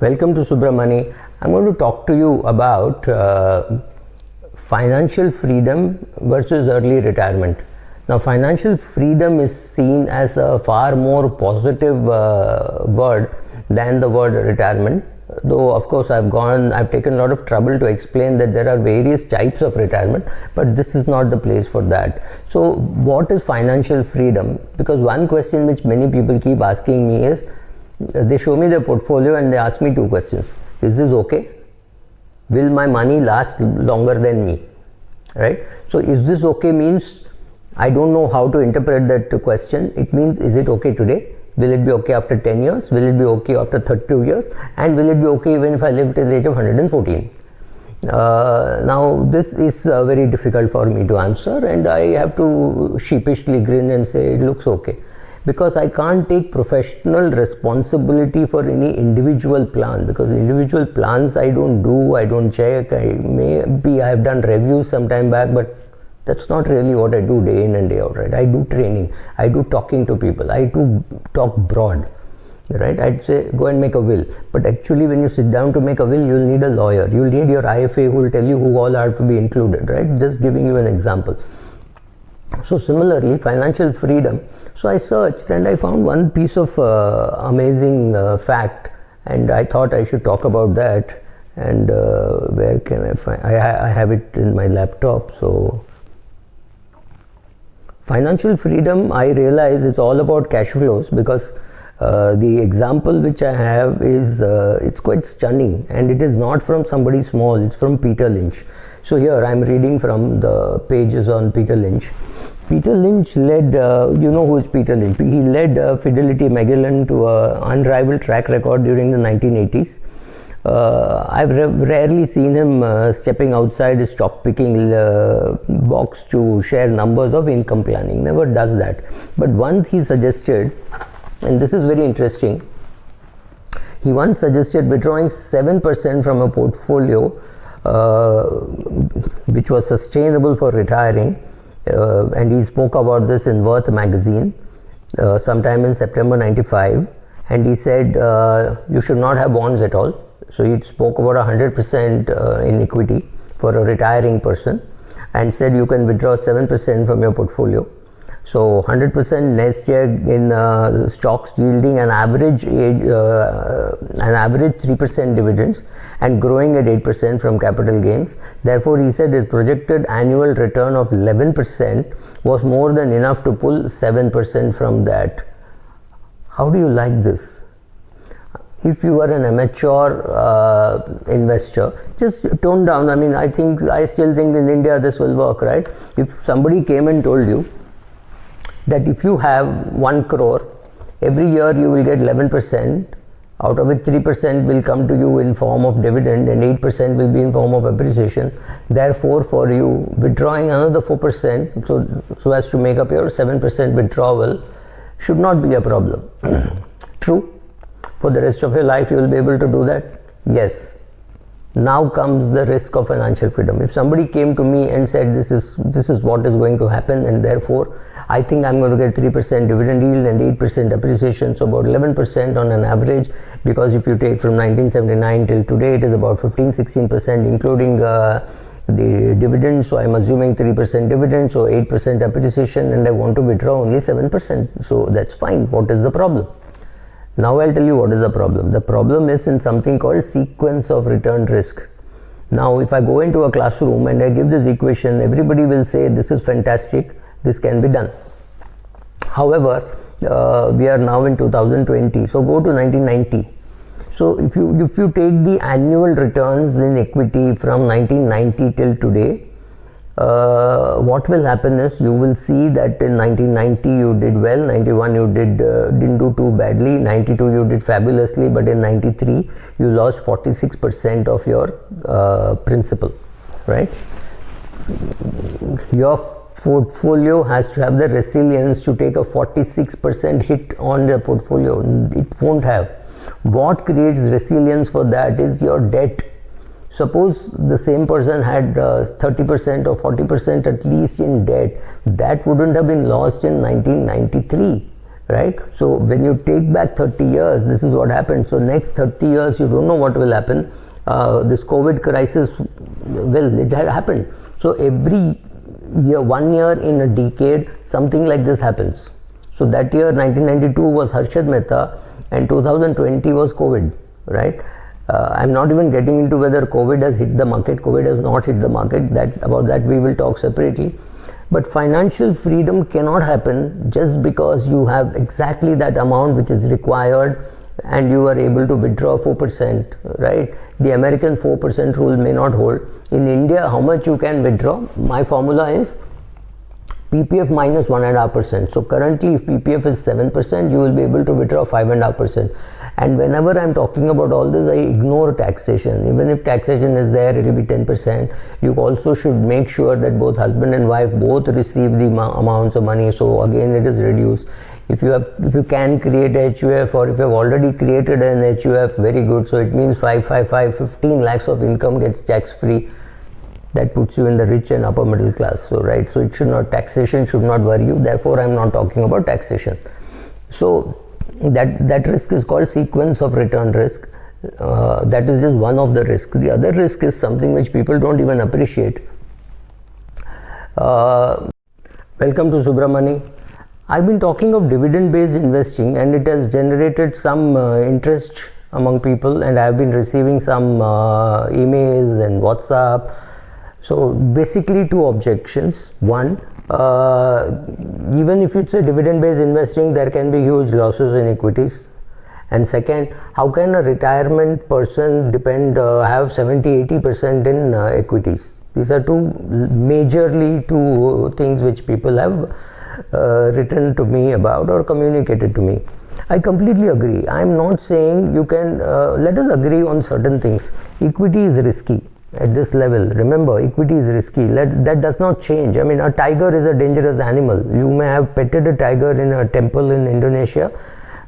Welcome to Subramani. I'm going to talk to you about financial freedom versus early retirement. Now, financial freedom is seen as a far more positive word than the word retirement. Though, of course, I've taken a lot of trouble to explain that there are various types of retirement, but this is not the place for that. So, what is financial freedom? Because one question which many people keep asking me is, they show me their portfolio and they ask me two questions. Is this okay? Will my money last longer than me? Right? So, is this okay means I don't know how to interpret that question. It means, is it okay today? Will it be okay after 10 years? Will it be okay after 32 years? And will it be okay even if I live till the age of 114? Now, this is very difficult for me to answer, and I have to sheepishly grin and say it looks okay. Because I can't take professional responsibility for any individual plan, because individual plans I don't check. Maybe I have done reviews some time back, but that's not really what I do day in and day out, right? I do training, I do talking to people, I do talk broad, right? I'd say go and make a will, but actually when you sit down to make a will, you'll need a lawyer, you'll need your IFA who will tell you who all are to be included, right? Just giving you an example. So similarly, financial freedom. So I searched and I found one piece of amazing fact, and I thought I should talk about that. And where can I find? I have it in my laptop. So financial freedom, I realize it's all about cash flows, because the example which I have is it's quite stunning, and it is not from somebody small. It's from Peter Lynch. So here I'm reading from the pages on Peter Lynch. Peter Lynch led, you know who is Peter Lynch? He led Fidelity Magellan to an unrivaled track record during the 1980s. I've rarely seen him stepping outside his stock picking box to share numbers of income planning. Never does that. But once he suggested, and this is very interesting, he once suggested withdrawing 7% from a portfolio which was sustainable for retiring. And he spoke about this in Worth magazine sometime in September 95, and he said you should not have bonds at all. So he spoke about 100% in equity for a retiring person, and said you can withdraw 7% from your portfolio. So 100% nest egg in stocks yielding an average 3% dividends and growing at 8% from capital gains. Therefore, he said his projected annual return of 11% was more than enough to pull 7% from that. How do you like this? If you are an amateur investor, just tone down. I mean, I still think in India this will work, right? If somebody came and told you that if you have 1 crore, every year you will get 11%, out of it 3% will come to you in form of dividend and 8% will be in form of appreciation. Therefore, for you, withdrawing another 4%, so as to make up your 7% withdrawal, should not be a problem. True? For the rest of your life you will be able to do that? Yes. Now comes the risk of financial freedom. If somebody came to me and said this is what is going to happen, and therefore I think I'm going to get 3% dividend yield and 8% appreciation, so about 11% on an average, because if you take from 1979 till today, it is about 15-16%, including the dividend. So I'm assuming 3% dividend, so 8% appreciation, and I want to withdraw only 7%. So that's fine. What is the problem? Now I'll tell you what is the problem. The problem is in something called sequence of return risk. Now if I go into a classroom and I give this equation, everybody will say this is fantastic, this can be done. However, we are now in 2020, so go to 1990. So if you take the annual returns in equity from 1990 till today, what will happen is you will see that in 1990 you did well, 91 you didn't do too badly, 92 you did fabulously, but in 93 you lost 46% of your principal, right? Your portfolio has to have the resilience to take a 46% hit on the portfolio. It won't have. What creates resilience for that is your debt. Suppose the same person had 30% or 40% at least in debt, that wouldn't have been lost in 1993. right? So when you take back 30 years, this is what happened. So next 30 years, you don't know what will happen. This COVID crisis, well, it had happened. So every year, 1 year in a decade, something like this happens. So that year 1992 was Harshad Mehta and 2020 was COVID, right? I'm not even getting into whether COVID has hit the market. COVID has not hit the market. About that we will talk separately. But financial freedom cannot happen just because you have exactly that amount which is required and you are able to withdraw 4%, right? The American 4% rule may not hold. In India, how much you can withdraw? My formula is PPF minus 1.5%. So currently, if PPF is 7%, you will be able to withdraw 5.5%. And whenever I'm talking about all this, I ignore taxation. Even if taxation is there, it will be 10%. You also should make sure that both husband and wife both receive the amounts of money. So again, it is reduced. If you can create HUF, or if you have already created an HUF, very good. So it means 15 lakhs of income gets tax free. That puts you in the rich and upper middle class. So right. So it should not, taxation should not worry you. Therefore, I'm not talking about taxation. So that risk is called sequence of return risk. That is just one of the risks. The other risk is something which people don't even appreciate. Welcome to Subramani. I've been talking of dividend-based investing, and it has generated some interest among people, and I've been receiving some emails and WhatsApp. So basically, two objections. One, even if it's a dividend-based investing, there can be huge losses in equities. And second, how can a retirement person have 70-80% in equities? These are majorly two things which people have written to me about or communicated to me. I completely agree. I am not saying you can, let us agree on certain things. Equity is risky at this level. Remember, equity is risky. That does not change. I mean, a tiger is a dangerous animal. You may have petted a tiger in a temple in Indonesia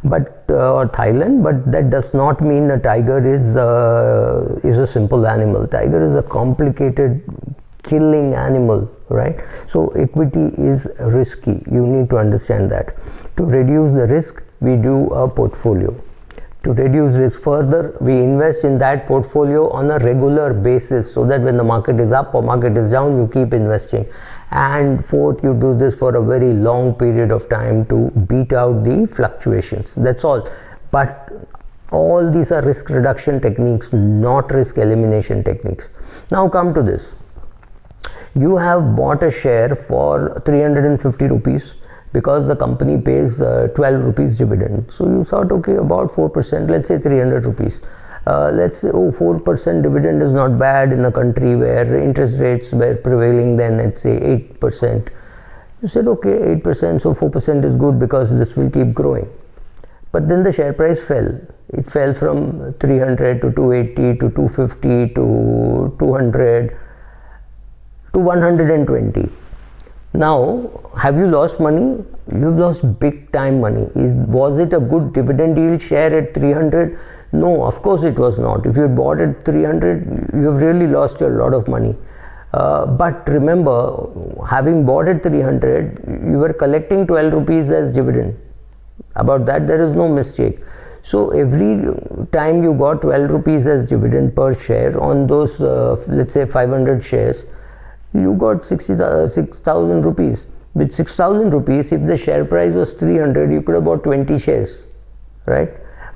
or Thailand, but that does not mean a tiger is a simple animal. Tiger is a complicated, killing animal, right? So equity is risky. You need to understand that. To reduce the risk, we do a portfolio. To reduce risk further, we invest in that portfolio on a regular basis, so that when the market is up or market is down, you keep investing. And fourth, you do this for a very long period of time to beat out the fluctuations. That's all. But all these are risk reduction techniques, not risk elimination techniques. Now come to this. You have bought a share for 350 rupees because the company pays 12 rupees dividend. So you thought, okay, about 4%, let's say 300 rupees. Let's say, 4% dividend is not bad in a country where interest rates were prevailing then, let's say 8%. You said, okay, 8%, so 4% is good because this will keep growing. But then the share price fell. It fell from 300 to 280 to 250 to 200 to 120. Now, have you lost money? You've lost big time money. Was it a good dividend yield share at 300? No, of course it was not. If you bought at 300, you've really lost a lot of money. But remember, having bought at 300, you were collecting 12 rupees as dividend. About that, there is no mistake. So every time you got 12 rupees as dividend per share on those, let's say 500 shares, you got 6,000 rupees. With 6,000 rupees, if the share price was 300, you could have bought 20 shares, right?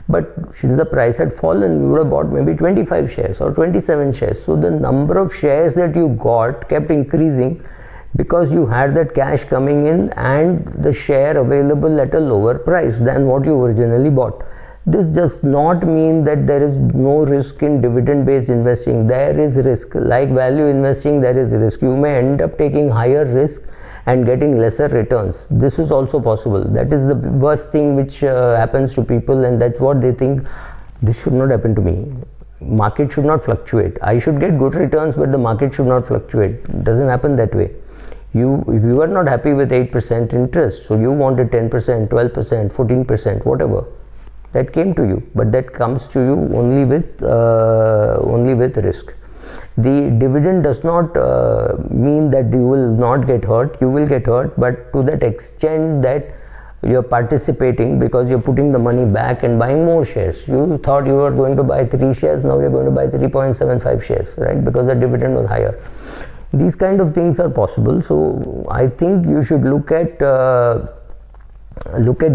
But since the price had fallen, you would have bought maybe 25 shares or 27 shares. So the number of shares that you got kept increasing because you had that cash coming in and the share available at a lower price than what you originally bought. This does not mean that there is no risk in dividend-based investing. There is risk. Like value investing, there is risk. You may end up taking higher risk and getting lesser returns. This is also possible. That is the worst thing which happens to people, and that's what they think. This should not happen to me. Market should not fluctuate. I should get good returns, but the market should not fluctuate. It doesn't happen that way. If you are not happy with 8% interest, so you wanted 10%, 12%, 14%, whatever, that came to you, but that comes to you only with risk. The dividend does not mean that you will not get hurt. You will get hurt, but to that extent that you're participating because you're putting the money back and buying more shares. You thought you were going to buy 3 shares, now you're going to buy 3.75 shares, right? Because the dividend was higher. These kind of things are possible. So I think you should look at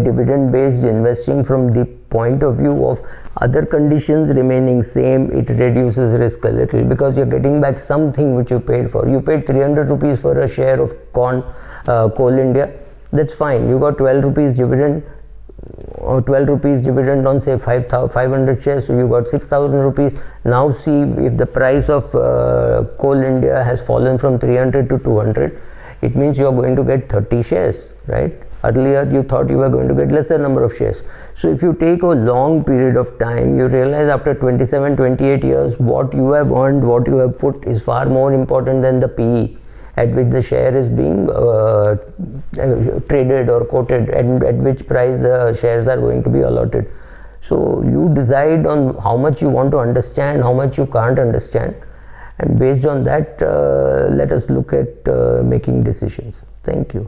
dividend based investing from the point of view of other conditions remaining same. It reduces risk a little because you're getting back something which you paid for. You paid 300 rupees for a share of Coal India. That's fine. You got 12 rupees dividend, or 12 rupees dividend on say 500 shares, so you got 6,000 rupees. Now see, if the price of Coal India has fallen from 300 to 200, it means you are going to get 30 shares, right? Earlier you thought you were going to get lesser number of shares. So if you take a long period of time, you realize after 27-28 years what you have earned, what you have put is far more important than the PE at which the share is being traded or quoted, and at which price the shares are going to be allotted. So you decide on how much you want to understand, how much you can't understand, and based on that let us look at making decisions. Thank you.